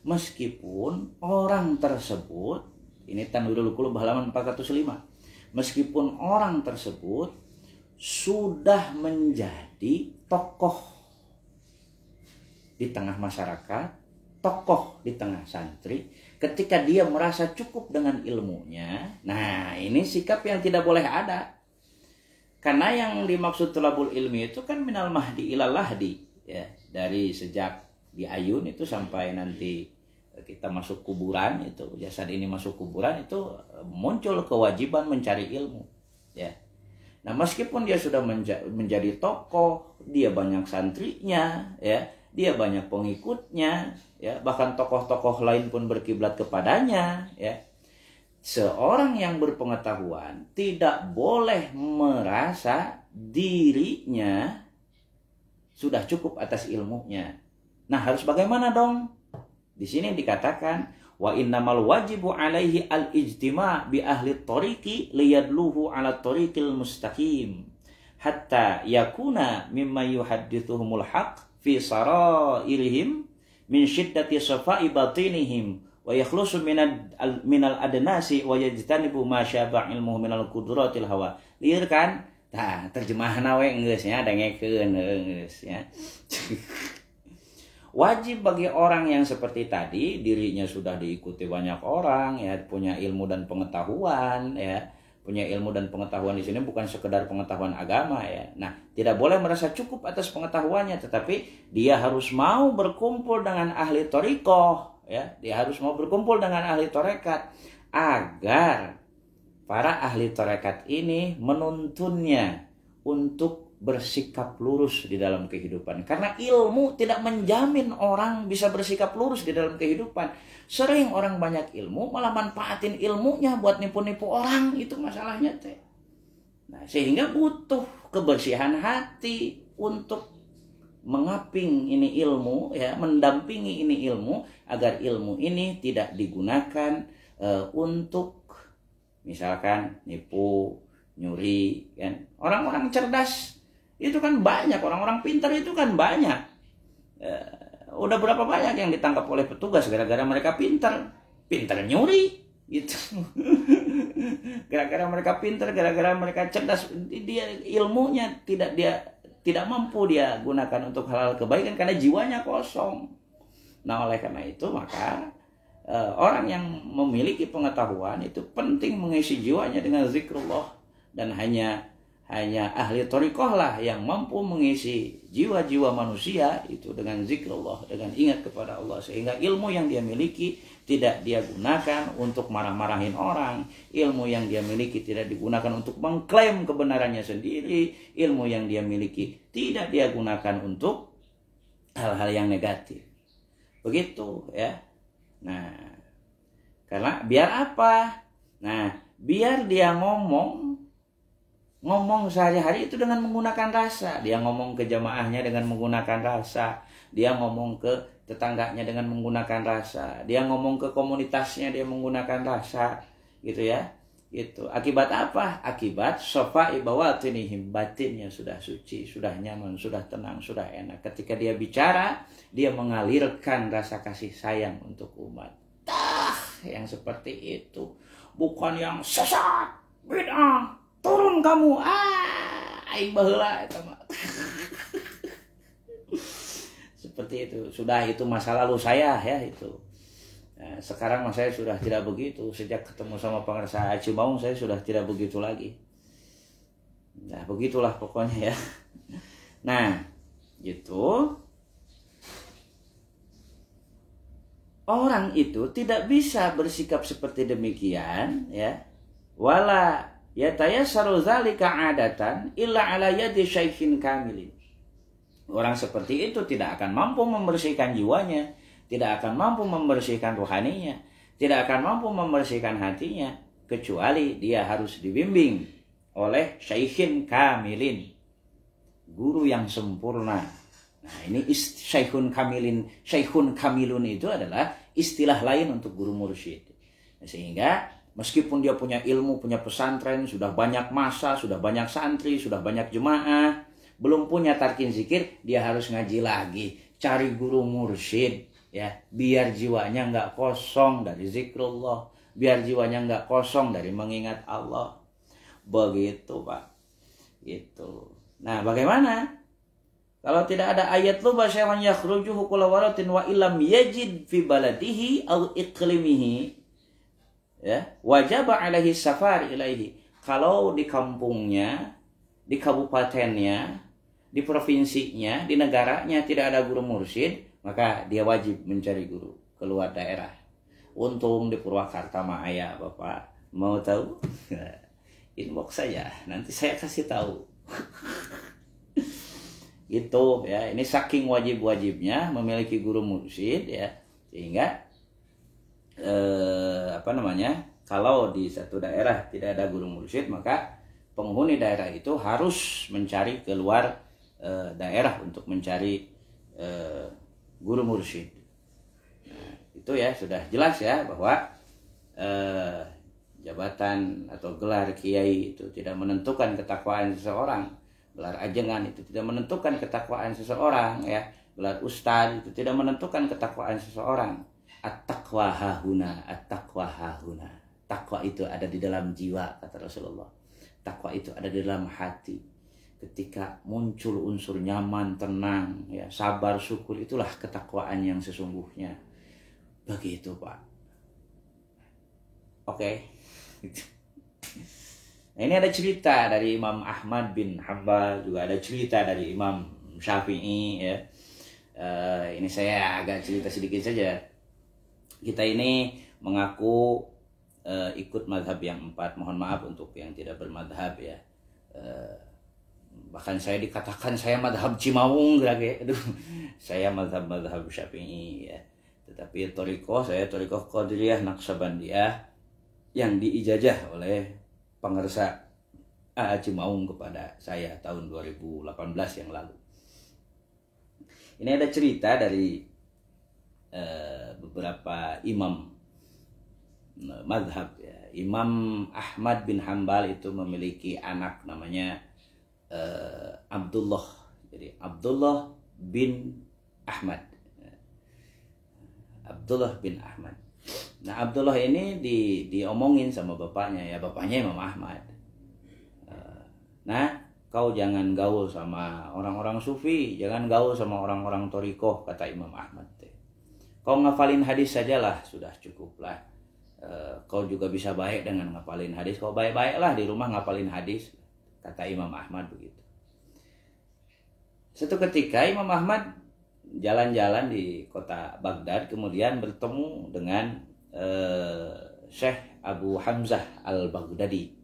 Meskipun orang tersebut, ini Tanwirul Qulub halaman 405, meskipun orang tersebut sudah menjadi tokoh di tengah masyarakat, tokoh di tengah santri, ketika dia merasa cukup dengan ilmunya, nah ini sikap yang tidak boleh ada. Karena yang dimaksud thalabul ilmi itu kan minal mahdi ilal lahdi, ya, dari sejak diayun itu sampai nanti kita masuk kuburan, itu jasad ini masuk kuburan itu muncul kewajiban mencari ilmu, ya. Nah meskipun dia sudah menjadi tokoh, dia banyak santrinya, ya, dia banyak pengikutnya, ya, bahkan tokoh-tokoh lain pun berkiblat kepadanya, ya. Seorang yang berpengetahuan tidak boleh merasa dirinya sudah cukup atas ilmunya. Nah, harus bagaimana dong? Di sini dikatakan wa innamal wajibu alaihi al-ijtima' bi ahli tariqi liyadluhu ala tariqil mustaqim hatta yakuna mimma yuhaddithuhumul haqq fi sarairihim min syiddati safa'i batinihim wa yakhlusu minal adnasi wa yajtanibu ma syaba' ilmuhu minal qudratil hawa. Lieur kan? Tah, terjemahan we geus nya dengekeun geus ya. Wajib bagi orang yang seperti tadi, dirinya sudah diikuti banyak orang ya, punya ilmu dan pengetahuan ya. Punya ilmu dan pengetahuan di sini bukan sekedar pengetahuan agama ya. Nah, tidak boleh merasa cukup atas pengetahuannya, tetapi dia harus mau berkumpul dengan ahli thariqah ya. Dia harus mau berkumpul dengan ahli tarekat agar para ahli tarekat ini menuntunnya untuk bersikap lurus di dalam kehidupan. Karena ilmu tidak menjamin orang bisa bersikap lurus di dalam kehidupan. Sering orang banyak ilmu malah manfaatin ilmunya buat nipu-nipu orang, itu masalahnya teh. Nah, sehingga butuh kebersihan hati untuk mengaping ini ilmu ya, mendampingi ini ilmu agar ilmu ini tidak digunakan untuk misalkan nipu, nyuri kan. Orang-orang cerdas itu kan banyak, orang-orang pintar itu kan banyak. Udah berapa banyak yang ditangkap oleh petugas gara-gara mereka pintar nyuri gitu. Gara-gara mereka pintar, gara-gara mereka cerdas, dia ilmunya tidak mampu dia gunakan untuk hal-hal kebaikan karena jiwanya kosong. Nah, oleh karena itu maka orang yang memiliki pengetahuan itu penting mengisi jiwanya dengan zikrullah, dan hanya ahli thariqah lah yang mampu mengisi jiwa-jiwa manusia itu dengan zikrullah, dengan ingat kepada Allah, sehingga ilmu yang dia miliki tidak dia gunakan untuk marah-marahin orang, ilmu yang dia miliki tidak digunakan untuk mengklaim kebenarannya sendiri, ilmu yang dia miliki tidak dia gunakan untuk hal-hal yang negatif. Begitu ya. Nah, karena biar apa? Nah, biar dia ngomong sehari-hari itu dengan menggunakan rasa. Dia ngomong ke jamaahnya dengan menggunakan rasa. Dia ngomong ke tetangganya dengan menggunakan rasa. Dia ngomong ke komunitasnya dia menggunakan rasa. Gitu ya. Itu akibat apa? Akibat safa'i bawatinihim, batinnya sudah suci, sudah nyaman, sudah tenang, sudah enak. Ketika dia bicara, dia mengalirkan rasa kasih sayang untuk umat. Yang seperti itu, bukan yang sesat, bid'ah, turun kamu, aing baheula eta mah. Seperti itu. Sudah, itu masa lalu saya ya itu. Nah, sekarang saya sudah tidak begitu. Sejak ketemu sama pengusaha Cimaung saya sudah tidak begitu lagi. Nah, begitulah pokoknya ya. Nah, gitu. Orang itu tidak bisa bersikap seperti demikian ya. Wala yatayassaru dzalika 'adatan illa 'ala yadi syaikhin kamilin. Orang seperti itu tidak akan mampu membersihkan jiwanya, tidak akan mampu membersihkan rohaninya, tidak akan mampu membersihkan hatinya, kecuali dia harus dibimbing oleh syaikhin kamilin, guru yang sempurna. Nah, ini syekhun kamilun itu adalah istilah lain untuk guru mursyid. Sehingga meskipun dia punya ilmu, punya pesantren, sudah banyak masa, sudah banyak santri, sudah banyak jemaah, belum punya tarkin zikir, dia harus ngaji lagi, cari guru mursyid ya, biar jiwanya nggak kosong dari zikrullah, biar jiwanya nggak kosong dari mengingat Allah. Begitu Pak. Gitu. Nah, bagaimana? Kalau tidak ada ayat luba syai'an yakhrujuhu kulla waratin wa illam yajid fi baladihi aw iqlimihi ya, wajaba alaihi safar ilaihi. Kalau di kampungnya, di kabupatennya, di provinsinya, di negaranya tidak ada guru mursyid, maka dia wajib mencari guru keluar daerah. Untung di Purwakarta mah aya, Bapak. Mau tahu? Inbox saja, nanti saya kasih tahu. Itu ya, ini saking wajib-wajibnya memiliki guru mursyid ya, sehingga kalau di satu daerah tidak ada guru mursyid, maka penghuni daerah itu harus mencari keluar daerah untuk mencari guru mursyid. Nah, itu ya sudah jelas ya bahwa jabatan atau gelar kiai itu tidak menentukan ketakwaan seseorang, gelar ajengan itu tidak menentukan ketakwaan seseorang ya, gelar ustaz itu tidak menentukan ketakwaan seseorang. At-taqwa hahuna, at-taqwa hahuna. Takwa itu ada di dalam jiwa, kata Rasulullah. Takwa itu ada di dalam hati. Ketika muncul unsur nyaman, tenang, ya, sabar, syukur, itulah ketakwaan yang sesungguhnya. Begitu, Pak. Oke. Nah, ini ada cerita dari Imam Ahmad bin Hanbal, juga ada cerita dari Imam Syafi'i ya. Ini saya agak cerita sedikit saja. Kita ini mengaku ikut mazhab yang 4. Mohon maaf untuk yang tidak bermadhab ya. Bahkan saya dikatakan saya madhab Cimaung lagi. Aduh, saya madhab Syafi'i ya. Tetapi saya torikoh Qadiriyah Naqsabandiyah yang diijazah oleh pengersa Cimaung kepada saya tahun 2018 yang lalu. Ini ada cerita dari beberapa imam madhab ya. Imam Ahmad bin Hanbal itu memiliki anak namanya Abdullah. Jadi Abdullah bin Ahmad. Abdullah bin Ahmad. Nah, Abdullah ini diomongin sama bapaknya ya, bapaknya Imam Ahmad. Nah, kau jangan gaul sama orang-orang sufi, jangan gaul sama orang-orang torikoh, kata Imam Ahmad. Kau ngafalin hadis sajalah, sudah cukuplah. Kau juga bisa baik dengan ngafalin hadis. Kau baik-baiklah di rumah ngafalin hadis, kata Imam Ahmad begitu. Suatu ketika Imam Ahmad jalan-jalan di kota Baghdad, kemudian bertemu dengan Syekh Abu Hamzah Al-Baghdadi.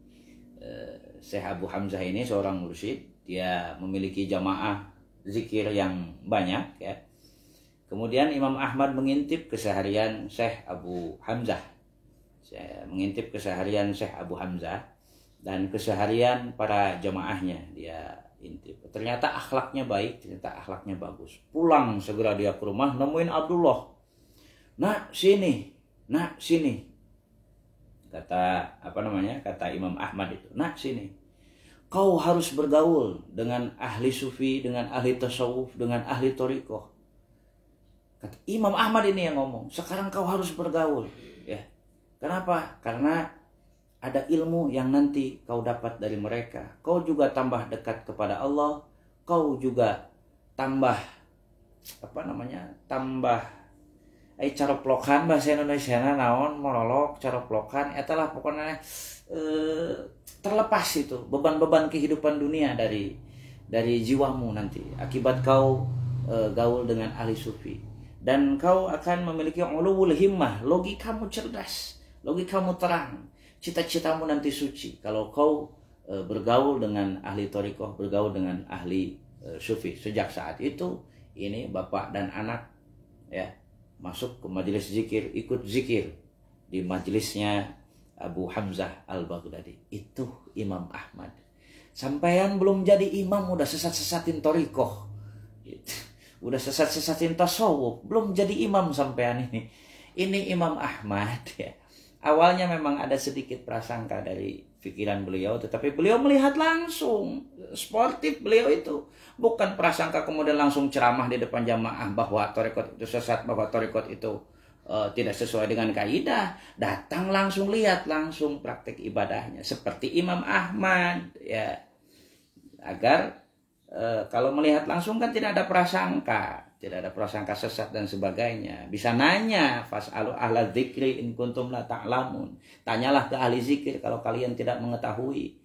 Syekh Abu Hamzah ini seorang mursyid, dia memiliki jamaah zikir yang banyak ya. Kemudian Imam Ahmad mengintip keseharian Syekh Abu Hamzah. Mengintip keseharian Syekh Abu Hamzah dan keseharian para jamaahnya dia intip. Ternyata akhlaknya baik, ternyata akhlaknya bagus. Pulang segera dia ke rumah, nemuin Abdullah. Nak, sini. Kata Imam Ahmad itu. Nak, sini. Kau harus bergaul dengan ahli sufi, dengan ahli tasawuf, dengan ahli thariqah. Kata Imam Ahmad ini yang ngomong, sekarang kau harus bergaul ya. Kenapa? Karena ada ilmu yang nanti kau dapat dari mereka. Kau juga tambah dekat kepada Allah. Kau juga tambah caroplokan bahasa Indonesia naon monolog caroplokan etalah pokoknya terlepas itu beban-beban kehidupan dunia dari jiwamu nanti akibat kau gaul dengan ahli sufi. Dan kau akan memiliki ulul himmah, logikamu cerdas, logikamu terang, cita-citamu nanti suci. Kalau kau bergaul dengan ahli thariqah, bergaul dengan ahli sufi. Sejak saat itu, ini bapak dan anak ya masuk ke majelis zikir, ikut zikir di majelisnya Abu Hamzah Al-Baghdadi. Itu Imam Ahmad. Sampaian belum jadi imam udah sesat-sesatin thariqah. Gitu. Udah sesat-sesatin tasawuf, belum jadi imam sampean ini. Ini Imam Ahmad ya. Awalnya memang ada sedikit prasangka dari pikiran beliau, tetapi beliau melihat langsung, sportif beliau itu. Bukan prasangka kemudian langsung ceramah di depan jamaah bahwa thariqat itu sesat, bahwa thariqat itu tidak sesuai dengan kaidah. Datang langsung lihat, langsung praktek ibadahnya seperti Imam Ahmad ya. Agar kalau melihat langsung kan tidak ada prasangka sesat dan sebagainya. Bisa nanya, fas'alu ahla dzikri in kuntum la ta'lamun. Tanyalah ke ahli zikir kalau kalian tidak mengetahui.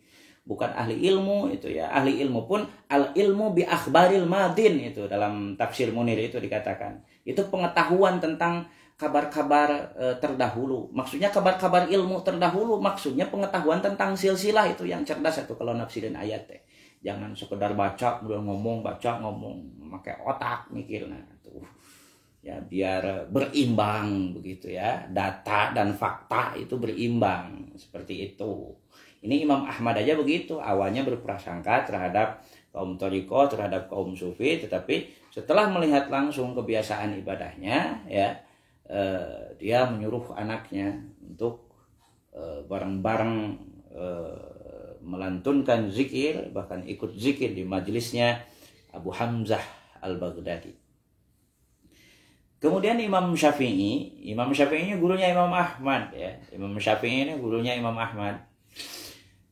Bukan ahli ilmu itu ya. Ahli ilmu pun al ilmu bi akhbaril madin itu dalam tafsir Munir itu dikatakan. Itu pengetahuan tentang kabar-kabar terdahulu. Maksudnya kabar-kabar ilmu terdahulu, maksudnya pengetahuan tentang silsilah itu yang cerdas itu kalau nafsirin ayat teh. Jangan sekedar baca ngomong pakai otak mikirnya tuh ya, biar berimbang begitu ya, data dan fakta itu berimbang seperti itu. Ini Imam Ahmad aja begitu, awalnya berprasangka terhadap kaum thariqah, terhadap kaum sufi, tetapi setelah melihat langsung kebiasaan ibadahnya ya, dia menyuruh anaknya untuk bareng-bareng melantunkan zikir, bahkan ikut zikir di majelisnya Abu Hamzah Al-Baghdadi. Kemudian Imam Syafi'i ini gurunya Imam Ahmad ya. Imam Syafi'i ini gurunya Imam Ahmad.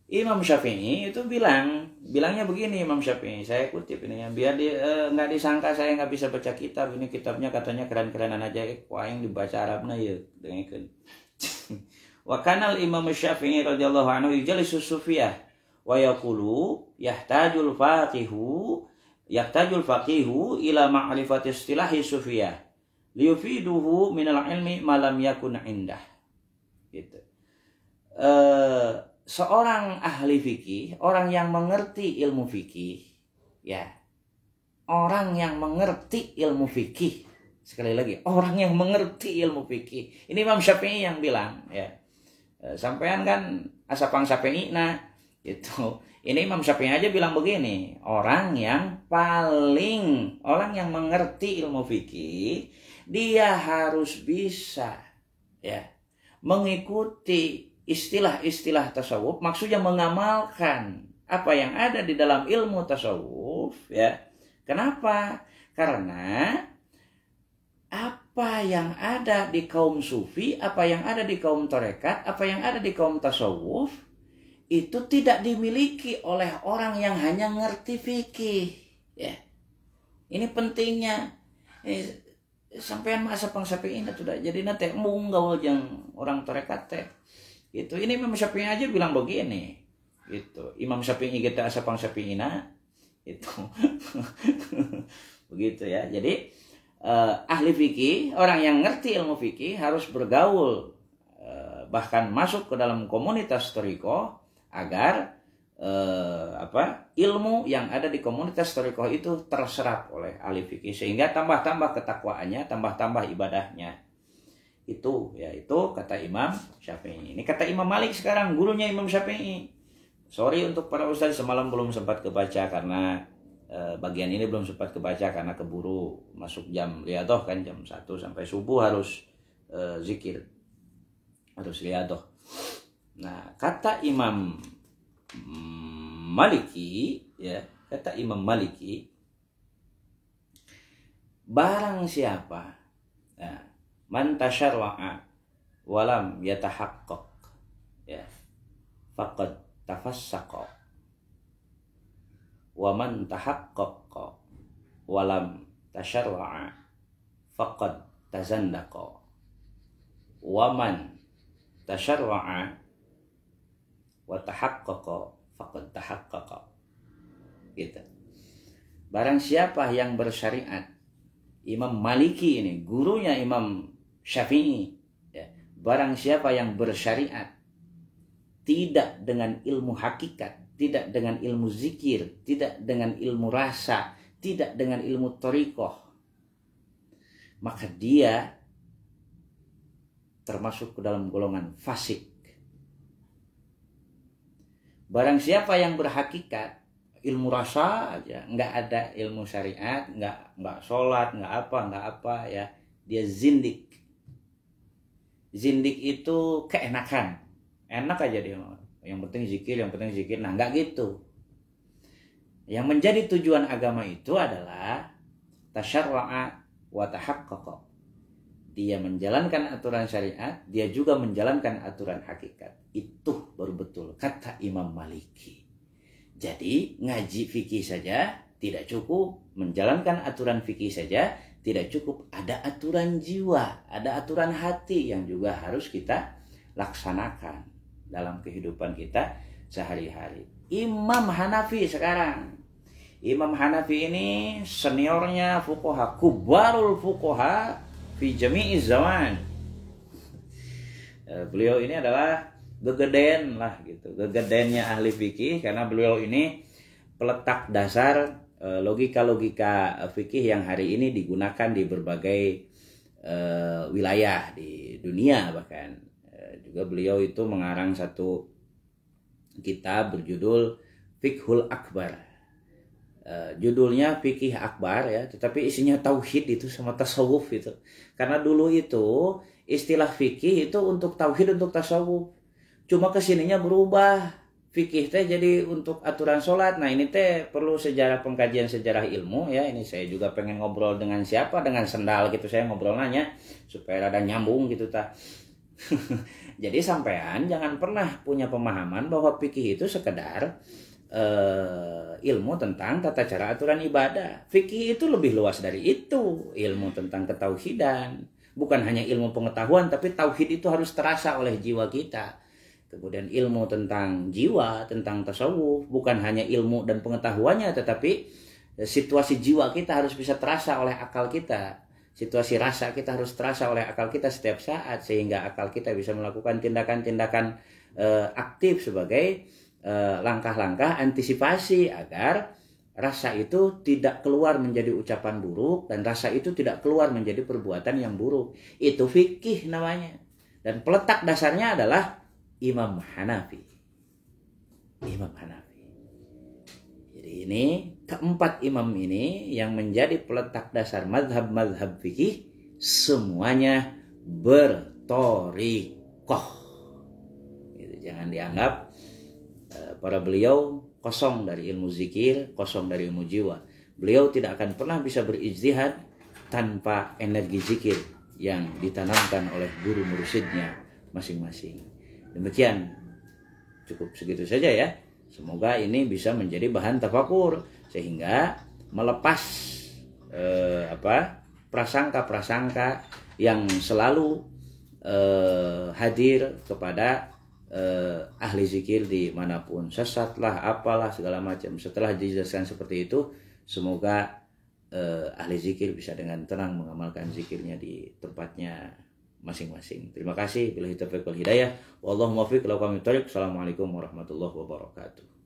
Imam Syafi'i itu bilangnya begini. Imam Syafi'i, saya kutip ini ya, biar nggak disangka saya nggak bisa baca kitab. Ini kitabnya katanya keren-kerenan aja, wah yang dibaca Arabnya ya dengarkan. Wa kanal Imam Syafi'i radhiyallahu anhu yajlisu sufiyah wa yaqulu yahtajul faqihu ila ma'rifati istilahi sufiyah liyufiduhu minal ilmi malam yakun indah. Gitu. Seorang ahli fikih, orang yang mengerti ilmu fikih, ya, orang yang mengerti ilmu fikih, sekali lagi, orang yang mengerti ilmu fikih. Ini Imam Syafi'i yang bilang, ya, sampean kan asapang Syafi'i, nah, itu. Ini Imam Syafi'i aja bilang begini, orang yang mengerti ilmu fikih, dia harus bisa ya mengikuti istilah-istilah tasawuf, maksudnya mengamalkan apa yang ada di dalam ilmu tasawuf ya. Kenapa? Karena apa yang ada di kaum sufi, apa yang ada di kaum tarekat, apa yang ada di kaum tasawuf itu tidak dimiliki oleh orang yang hanya ngerti fikih ya. Ini pentingnya. Sampean masa Syafi'i itu dah jadi nate munggaul yang orang tarekat teh. Gitu. Ini Imam Syafi'i aja bilang begini. Gitu. Imam Syafi'i kita asapang Syafi'ina itu. Begitu ya. Jadi ahli fikih, orang yang ngerti ilmu fikih harus bergaul bahkan masuk ke dalam komunitas thariqah agar ilmu yang ada di komunitas thariqah itu terserap oleh ahli fikih sehingga tambah-tambah ketakwaannya, tambah-tambah ibadahnya. Itu ya, itu kata Imam Syafi'i. Ini kata Imam Malik sekarang, gurunya Imam Syafi'i. Sorry untuk para ustaz, semalam belum sempat kebaca karena bagian ini belum sempat kebaca karena keburu masuk jam riyadhah kan, jam 1 sampai subuh harus zikir. Harus riyadhah. Nah, kata Imam Maliki ya, kata Imam Maliki, barang siapa ya, man tasyarra'a walam yatahaqqaq ya faqad tafassaqa wa man tahaqqaqa walam tasyarra'a faqad tazandaqa wa man tasyarra'a wa tahaqqaqa faqad tahaqqaqa. Gitu. Barang siapa yang bersyariat, Imam Maliki ini gurunya Imam Syafi'i ya. Barang siapa yang bersyariat tidak dengan ilmu hakikat, tidak dengan ilmu zikir, tidak dengan ilmu rasa, tidak dengan ilmu thariqah, maka dia termasuk ke dalam golongan fasik. Barang siapa yang berhakikat ilmu rasa aja, nggak ada ilmu syariat, nggak sholat, nggak apa ya, dia zindik. Zindik itu keenakan, enak aja dia, yang penting zikir, nah nggak gitu. Yang menjadi tujuan agama itu adalah tasyarra'a wa tahaqqaqa. Dia menjalankan aturan syariat, dia juga menjalankan aturan hakikat. Itu baru betul kata Imam Maliki. Jadi ngaji fikih saja tidak cukup, menjalankan aturan fikih saja tidak cukup, ada aturan jiwa, ada aturan hati yang juga harus kita laksanakan dalam kehidupan kita sehari-hari. Imam Hanafi sekarang, Imam Hanafi ini seniornya fuqaha, kubarul fuqaha fi jami'iz zaman. Beliau ini adalah gegeden lah gitu, gegedennya ahli fikih, karena beliau ini peletak dasar logika-logika fikih yang hari ini digunakan di berbagai wilayah di dunia. Bahkan juga beliau itu mengarang satu kitab berjudul Fiqhul Akbar. Judulnya Fikih Akbar ya, tetapi isinya tauhid itu sama tasawuf itu. Karena dulu itu istilah fikih itu untuk tauhid, untuk tasawuf. Cuma kesininya berubah. Fikih teh jadi untuk aturan sholat. Nah ini teh perlu pengkajian sejarah ilmu ya. Ini saya juga pengen ngobrol dengan siapa, dengan sendal gitu, saya ngobrol nanya supaya ada nyambung gitu ta. Jadi sampean jangan pernah punya pemahaman bahwa fikih itu sekedar ilmu tentang tata cara aturan ibadah. Fikih itu lebih luas dari itu, ilmu tentang ketauhidan. Bukan hanya ilmu pengetahuan, tapi tauhid itu harus terasa oleh jiwa kita. Kemudian ilmu tentang jiwa, tentang tasawuf, bukan hanya ilmu dan pengetahuannya, tetapi situasi jiwa kita harus bisa terasa oleh akal kita. Situasi rasa kita harus terasa oleh akal kita setiap saat, sehingga akal kita bisa melakukan tindakan-tindakan aktif sebagai langkah-langkah antisipasi agar rasa itu tidak keluar menjadi ucapan buruk dan rasa itu tidak keluar menjadi perbuatan yang buruk. Itu fikih namanya. Dan peletak dasarnya adalah Imam Hanafi. Imam Hanafi. Jadi ini keempat imam ini yang menjadi peletak dasar mazhab-mazhab fikih, semuanya berthoriqah. Gitu, jangan dianggap para beliau kosong dari ilmu zikir, kosong dari ilmu jiwa. Beliau tidak akan pernah bisa berijtihad tanpa energi zikir yang ditanamkan oleh guru mursyidnya masing-masing. Demikian, cukup segitu saja ya. Semoga ini bisa menjadi bahan tafakur sehingga melepas prasangka-prasangka yang selalu hadir kepada ahli zikir dimanapun, sesatlah apalah segala macam. Setelah dijelaskan seperti itu, semoga ahli zikir bisa dengan tenang mengamalkan zikirnya di tempatnya masing-masing. Terima kasih. Billahi taufiq wal hidayah. Wallahu muwaffiq ila aqwamit thoriq. Assalamualaikum warahmatullahi wabarakatuh.